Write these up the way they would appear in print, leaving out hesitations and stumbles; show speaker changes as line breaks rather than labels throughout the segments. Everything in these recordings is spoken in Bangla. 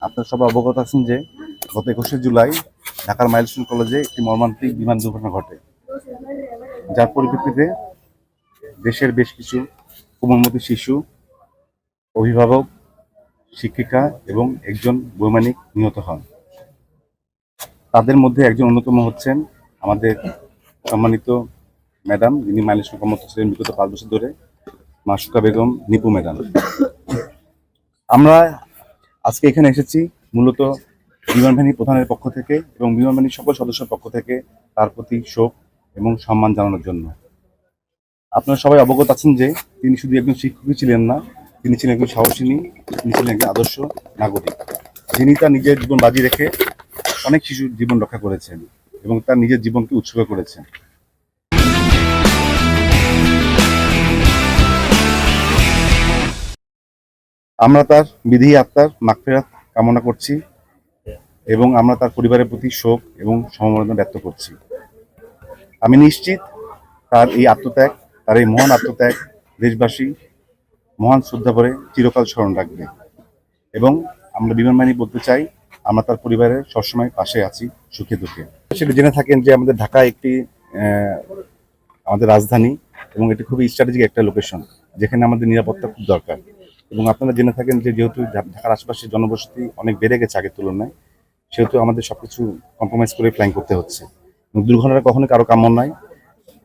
আপনারা সবাই অবগত আছেন যে গত 21শে জুলাই ঢাকার মাইলস্টোন কলেজে একটি মর্মান্তিক বিমান দুর্ঘটনা ঘটে, যার পরিপ্রেক্ষিতে দেশের বেশ কিছু কোমলমতি শিশু, অভিভাবক, শিক্ষিকা এবং একজন বৈমানিক নিহত হন। তাদের মধ্যে একজন অন্যতম হচ্ছেন আমাদের সম্মানিত ম্যাডাম, যিনি মাইলস্টোন কর্মরত ছিলেন বিগত 5 বছর ধরে, মাসুকা বেগম নিপু ম্যাডাম। আমরা আজকে এখানে এসেছি মূলত বিমান বাহিনী প্রধানের পক্ষ থেকে এবং বিমান বাহিনীর সকল সদস্যের পক্ষ থেকে তার প্রতি শোক এবং সম্মান জানানোর জন্য। আপনারা সবাই অবগত আছেন যে তিনি শুধু একজন শিক্ষকই ছিলেন না, তিনি ছিলেন একজন সাহসিনী, তিনি ছিলেন একজন আদর্শ নাগরিক, যিনি তার নিজের জীবন বাজি রেখে অনেক শিশুর জীবন রক্ষা করেছেন এবং তার নিজের জীবনকে উৎসর্গ করেছেন। আমরা তার বিদেহী আত্মার মাগফিরাত কামনা করছি এবং আমরা তার পরিবারের প্রতি শোক এবং সমবেদনা ব্যক্ত করছি। আমি নিশ্চিত তার এই আত্মত্যাগ, তার এই মহান আত্মত্যাগ দেশবাসী মহান শ্রদ্ধা ভরে চিরকাল স্মরণ রাখবে এবং আমরা বিমান বাহিনী বলতে চাই, আমরা তার পরিবারের সবসময় পাশে আছি, সুখে দুঃখে। সেটা জেনে থাকেন যে আমাদের ঢাকা একটি আমাদের রাজধানী এবং এটি খুবই স্ট্র্যাটেজিক একটা লোকেশন, যেখানে আমাদের নিরাপত্তা খুব দরকার। এবং আপনারা জেনে থাকেন যে যেহেতু ঢাকার আশপাশে জনবসতি অনেক বেড়ে গেছে আগের তুলনায়, সেহেতু আমাদের সবকিছু কম্প্রোমাইজ করে ফ্লাইং করতে হচ্ছে। এবং দুর্ঘটনাটা কখনো কারো কাম্য নয়,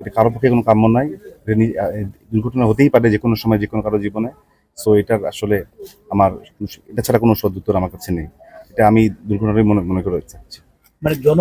এটা কারো পক্ষে কোনো কাম্য নয়। দুর্ঘটনা হতেই পারে যে কোনো সময়, যে কোনো কারো জীবনে। সো এটার আসলে আমার এটা ছাড়া কোনো সদুত্তর আমার কাছে নেই। এটা আমি দুর্ঘটনারই মনে করে চাচ্ছি।
মানে জন